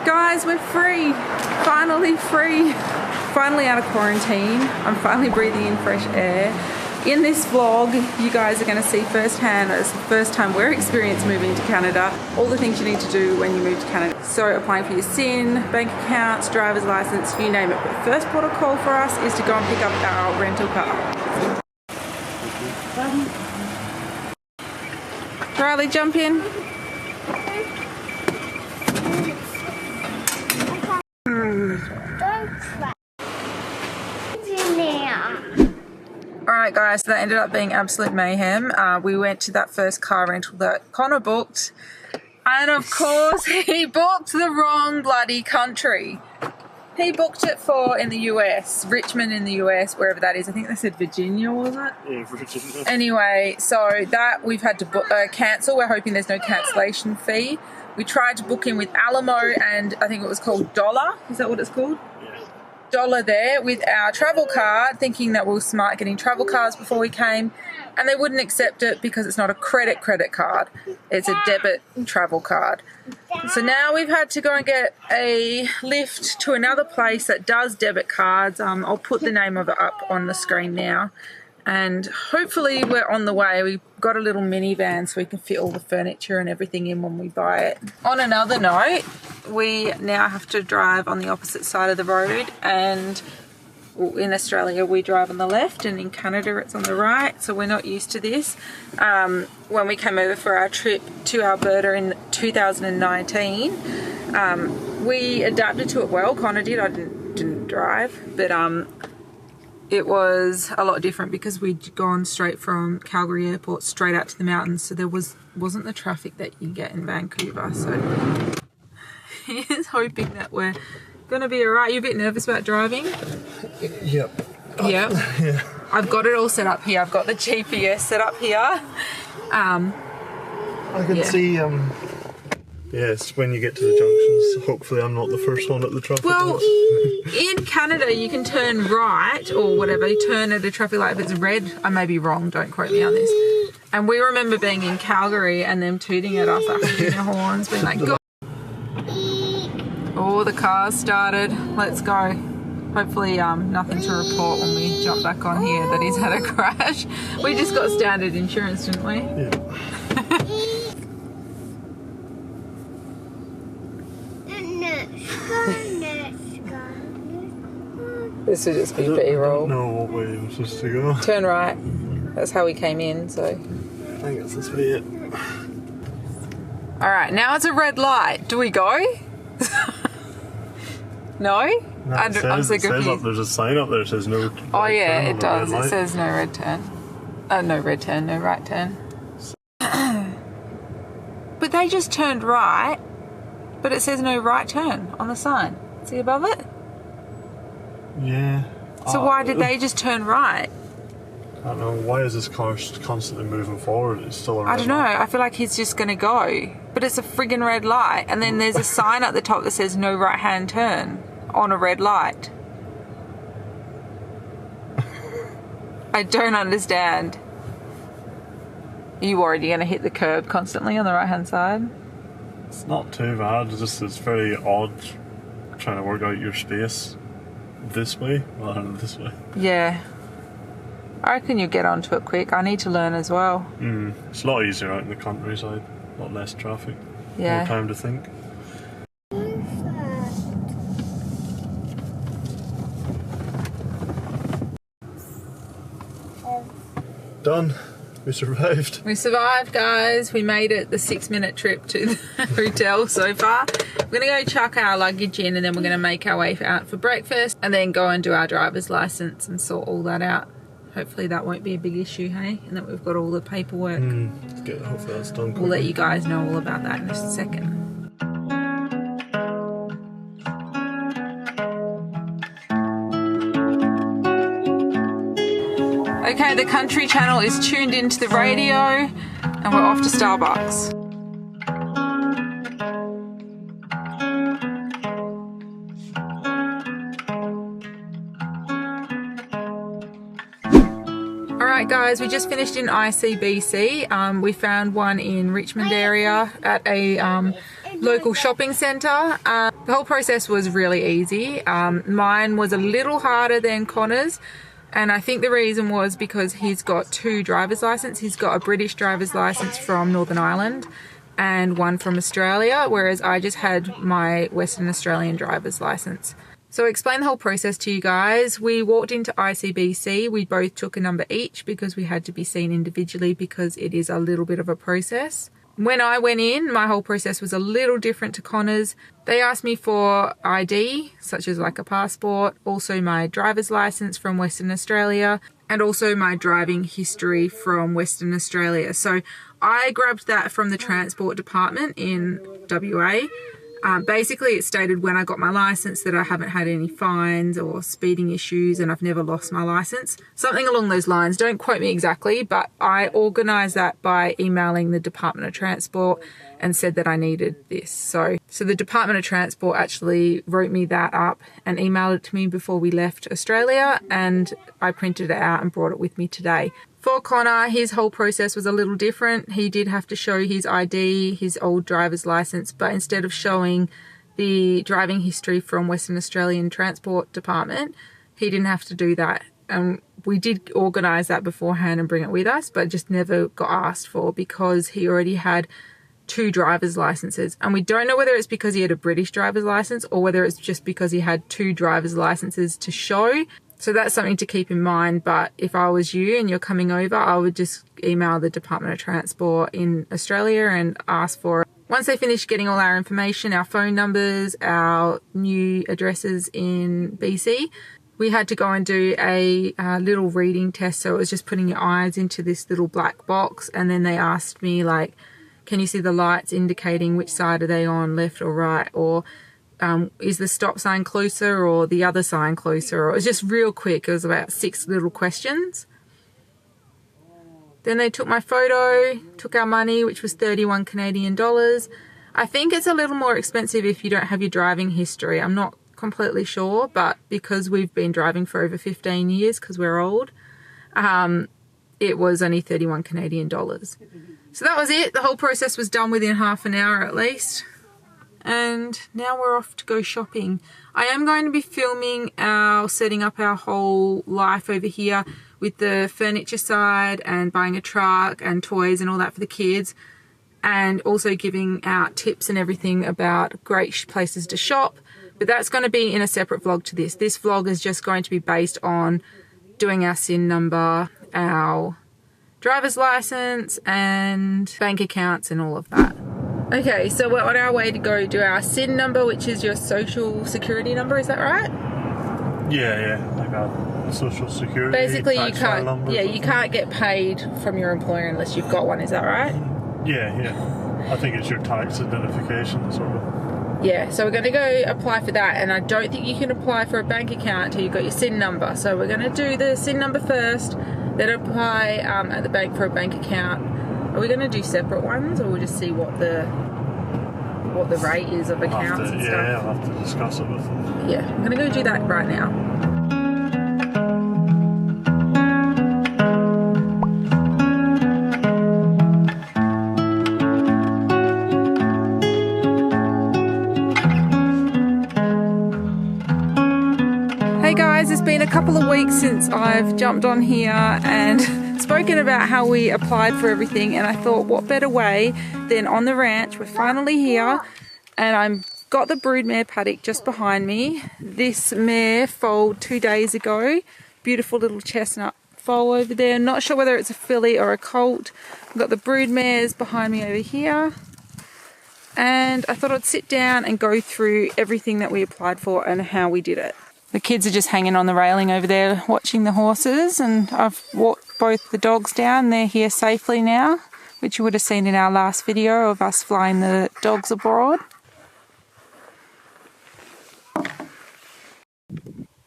Guys, we're free. Finally free. Finally out of quarantine. I'm finally breathing in fresh air. In this vlog, you guys are going to see firsthand, it's the first time we're experiencing moving to Canada, all the things you need to do when you move to Canada. So applying for your SIN, bank accounts, driver's license, you name it. But the first port of call for us is to go and pick up our rental car. Riley, jump in. Alright guys, so that ended up being absolute mayhem. We went to that first car rental that Conor booked, and of course he booked the wrong bloody country. He booked it for in the US, Richmond in the US, wherever that is. I think they said Virginia, was it? Yeah, Virginia. Anyway, so that we've had to cancel. We're hoping there's no cancellation fee. We tried to book in with Alamo and I think it was called Dollar. Is that what it's called? Dollar there with our travel card, thinking that we were smart getting travel cards before we came, and they wouldn't accept it because it's not a credit card, it's a debit travel card. So now we've had to go and get a lift to another place that does debit cards. I'll put the name of it up on the screen now, and hopefully we're on the way. We've got a little minivan so we can fit all the furniture and everything in when we buy it. On another note, we now have to drive on the opposite side of the road, and in Australia we drive on the left and in Canada it's on the right, so we're not used to this. When we came over for our trip to Alberta in 2019, we adapted to it well. Conor did, I didn't drive, but it was a lot different because we'd gone straight from Calgary airport straight out to the mountains, so there wasn't the traffic that you get in Vancouver. So he is hoping that we're gonna be alright. You're a bit nervous about driving? Yep. Yep. Yeah. I've got it all set up here. I've got the GPS set up here. I can see yes, when you get to the junctions, hopefully I'm not the first one at the traffic lights. In Canada you can turn right or whatever, you turn at a traffic light if it's red. I may be wrong, don't quote me on this. And we remember being in Calgary and them tooting at us, like honking their horns, being like, go. Oh, the car's started. Let's go. Hopefully nothing to report when we jump back on here that he's had a crash. We just got standard insurance, didn't we? Yeah. This would just be B-roll. I don't know what way I'm supposed to go. Turn right. That's how we came in, so. I think it's this way. Alright, now it's a red light. Do we go? No? No, I'm so confused. There's a sign up there that says no. Oh yeah, it does. It says no red turn. No red turn, no right turn. But they just turned right, but it says no right turn on the sign. See above it? Yeah. So why did they just turn right? I don't know. Why is this car constantly moving forward? It's still a red I don't know. light. I feel like he's just going to go. But it's a friggin' red light. And then there's a sign at the top that says no right hand turn on a red light. I don't understand. Are you worried you're going to hit the curb constantly on the right hand side? It's not too bad. It's very odd trying to work out your space this way rather than this way. Yeah. I reckon you'll get onto it quick. I need to learn as well. It's a lot easier out in the countryside. A lot less traffic. Yeah. More time to think. Done. We survived. We survived, guys. We made it the 6-minute trip to the hotel so far. We're going to go chuck our luggage in and then we're going to make our way out for breakfast and then go and do our driver's license and sort all that out. Hopefully that won't be a big issue, hey? And that we've got all the paperwork. Hopefully that's done. We'll let you guys know all about that in just a second. Okay, the country channel is tuned into the radio and we're off to Starbucks. Alright guys, we just finished in ICBC. We found one in Richmond area at a local shopping centre. The whole process was really easy. Mine was a little harder than Conor's, and I think the reason was because he's got 2 driver's licenses. He's got a British driver's licence from Northern Ireland and one from Australia, whereas I just had my Western Australian driver's licence. So I'll explain the whole process to you guys. We walked into ICBC. We both took a number each because we had to be seen individually because it is a little bit of a process. When I went in, my whole process was a little different to Conor's. They asked me for ID, such as like a passport, also my driver's license from Western Australia, and also my driving history from Western Australia. So I grabbed that from the transport department in WA. Basically, it stated when I got my license that I haven't had any fines or speeding issues and I've never lost my license. Something along those lines. Don't quote me exactly, but I organised that by emailing the Department of Transport and said that I needed this. So the Department of Transport actually wrote me that up and emailed it to me before we left Australia, and I printed it out and brought it with me today. For Conor, his whole process was a little different. He did have to show his ID, his old driver's license, but instead of showing the driving history from Western Australian Transport Department, he didn't have to do that. We did organise that beforehand and bring it with us, but just never got asked for because he already had 2 driver's licenses. And we don't know whether it's because he had a British driver's license or whether it's just because he had 2 driver's licenses to show. So that's something to keep in mind. But if I was you and you're coming over, I would just email the Department of Transport in Australia and ask for it. Once they finish getting all our information, our phone numbers, our new addresses in BC, we had to go and do a little reading test. So it was just putting your eyes into this little black box, and then they asked me like, can you see the lights indicating which side are they on, left or right, or is the stop sign closer or the other sign closer? Or it was just real quick. It was about 6 little questions. Then they took my photo, took our money, which was 31 Canadian dollars. I think it's a little more expensive if you don't have your driving history. I'm not completely sure, but because we've been driving for over 15 years because we're old, it was only 31 Canadian dollars. So that was it. The whole process was done within half an hour at least. And now we're off to go shopping. I am going to be filming setting up our whole life over here with the furniture side and buying a truck and toys and all that for the kids, and also giving out tips and everything about great places to shop. But that's going to be in a separate vlog to this. This vlog is just going to be based on doing our SIN number, our driver's license and bank accounts and all of that. Okay, so we're on our way to go do our SIN number, which is your social security number, is that right? Yeah, like a social security. Basically, you can't get paid from your employer unless you've got one, is that right? Yeah. I think it's your tax identification, sort of. Yeah, so we're going to go apply for that, and I don't think you can apply for a bank account until you've got your SIN number. So we're going to do the SIN number first, then apply at the bank for a bank account. Are we going to do separate ones, or we'll just see what the rate is of accounts and stuff? Yeah, I'll have to discuss it with them. Yeah, I'm going to go do that right now. Hey guys, it's been a couple of weeks since I've jumped on here and spoken about how we applied for everything, and I thought what better way than on the ranch. We're finally here, and I've got the broodmare paddock just behind me. This mare foaled 2 days ago. Beautiful little chestnut foal over there. Not sure whether it's a filly or a colt. I've got the broodmares behind me over here, and I thought I'd sit down and go through everything that we applied for and how we did it. The kids are just hanging on the railing over there watching the horses, and I've walked both the dogs down. They're here safely now, which you would have seen in our last video of us flying the dogs abroad.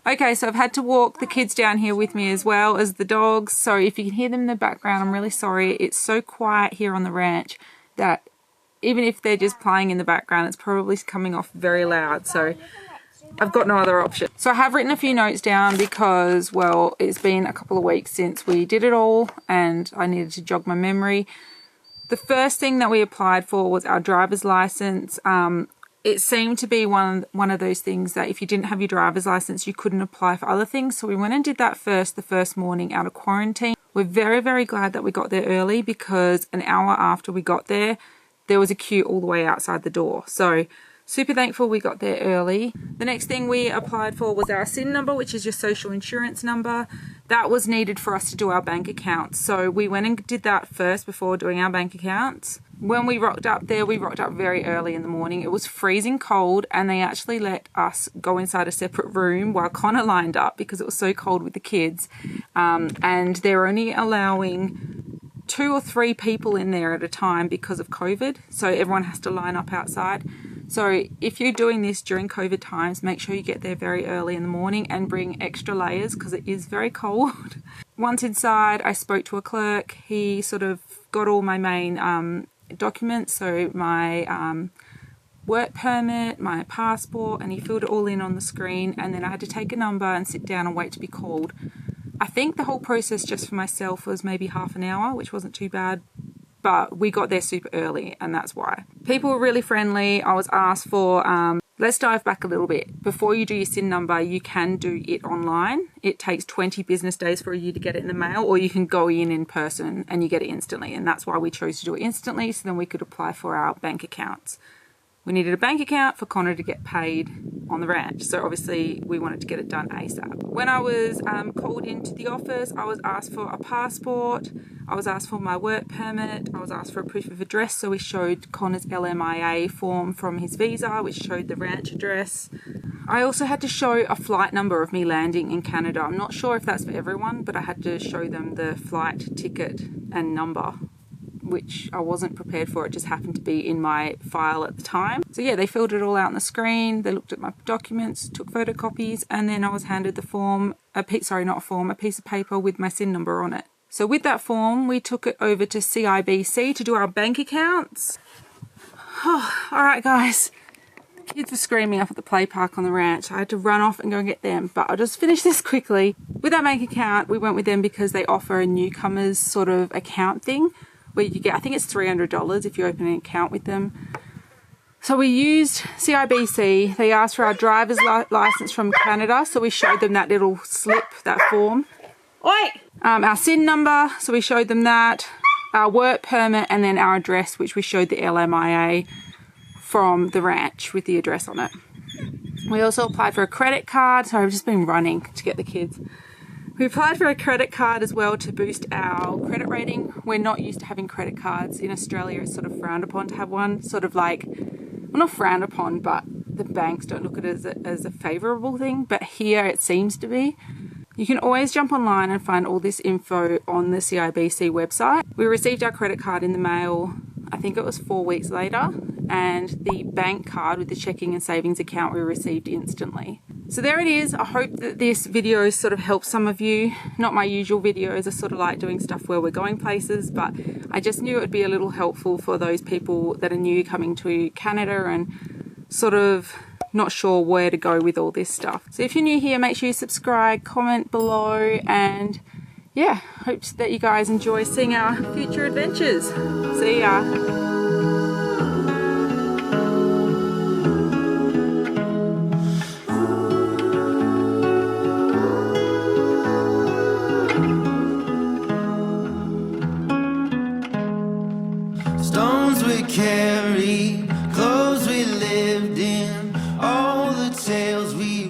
Okay, so I've had to walk the kids down here with me as well as the dogs. So if you can hear them in the background, I'm really sorry. It's so quiet here on the ranch that even if they're just playing in the background, it's probably coming off very loud. So I've got no other option. So I have written a few notes down because, well, it's been a couple of weeks since we did it all and I needed to jog my memory. The first thing that we applied for was our driver's license. It seemed to be one of those things that if you didn't have your driver's license, you couldn't apply for other things. So we went and did that the first morning out of quarantine. We're very, very glad that we got there early, because an hour after we got there, there was a queue all the way outside the door. So super thankful we got there early. The next thing we applied for was our SIN number, which is your social insurance number. That was needed for us to do our bank accounts. So we went and did that first before doing our bank accounts. When we rocked up there, we rocked up very early in the morning. It was freezing cold, and they actually let us go inside a separate room while Conor lined up because it was so cold with the kids. And they're only allowing 2 or 3 people in there at a time because of COVID. So everyone has to line up outside. So if you're doing this during COVID times, make sure you get there very early in the morning and bring extra layers because it is very cold. Once inside, I spoke to a clerk. He sort of got all my main documents, so my work permit, my passport, and he filled it all in on the screen, and then I had to take a number and sit down and wait to be called. I think the whole process just for myself was maybe half an hour, which wasn't too bad. But we got there super early, and that's why. People were really friendly. I was asked for, let's dive back a little bit. Before you do your SIN number, you can do it online. It takes 20 business days for you to get it in the mail, or you can go in person and you get it instantly. And that's why we chose to do it instantly, so then we could apply for our bank accounts. We needed a bank account for Conor to get paid on the ranch. So obviously we wanted to get it done ASAP. When I was called into the office, I was asked for a passport. I was asked for my work permit. I was asked for a proof of address. So we showed Conor's LMIA form from his visa, which showed the ranch address. I also had to show a flight number of me landing in Canada. I'm not sure if that's for everyone, but I had to show them the flight ticket and number, which I wasn't prepared for. It just happened to be in my file at the time. So yeah, they filled it all out on the screen. They looked at my documents, took photocopies, and then I was handed the form, a piece of paper with my SIN number on it. So with that form, we took it over to CIBC to do our bank accounts. Oh, all right, guys. Kids were screaming up at the play park on the ranch. I had to run off and go and get them, but I'll just finish this quickly. With our bank account, we went with them because they offer a newcomers sort of account thing, where you get, I think it's $300 if you open an account with them. So we used CIBC. They asked for our driver's license from Canada, so we showed them that little slip, that form. Oi! Our SIN number, so we showed them that. Our work permit, and then our address, which we showed the LMIA from the ranch with the address on it. We also applied for a credit card. Sorry, I've just been running to get the kids. We applied for a credit card as well to boost our credit rating. We're not used to having credit cards. In Australia, it's sort of frowned upon to have one. Sort of like, well, not frowned upon, but the banks don't look at it as a favourable thing. But here it seems to be. You can always jump online and find all this info on the CIBC website. We received our credit card in the mail, I think it was 4 weeks later, and the bank card with the checking and savings account we received instantly. So there it is. I hope that this video sort of helps some of you. Not my usual videos. I sort of like doing stuff where we're going places, but I just knew it would be a little helpful for those people that are new coming to Canada and sort of not sure where to go with all this stuff. So if you're new here, make sure you subscribe, comment below, and yeah, hope that you guys enjoy seeing our future adventures. See ya. Stones we carry, clothes we lived in, all the tales we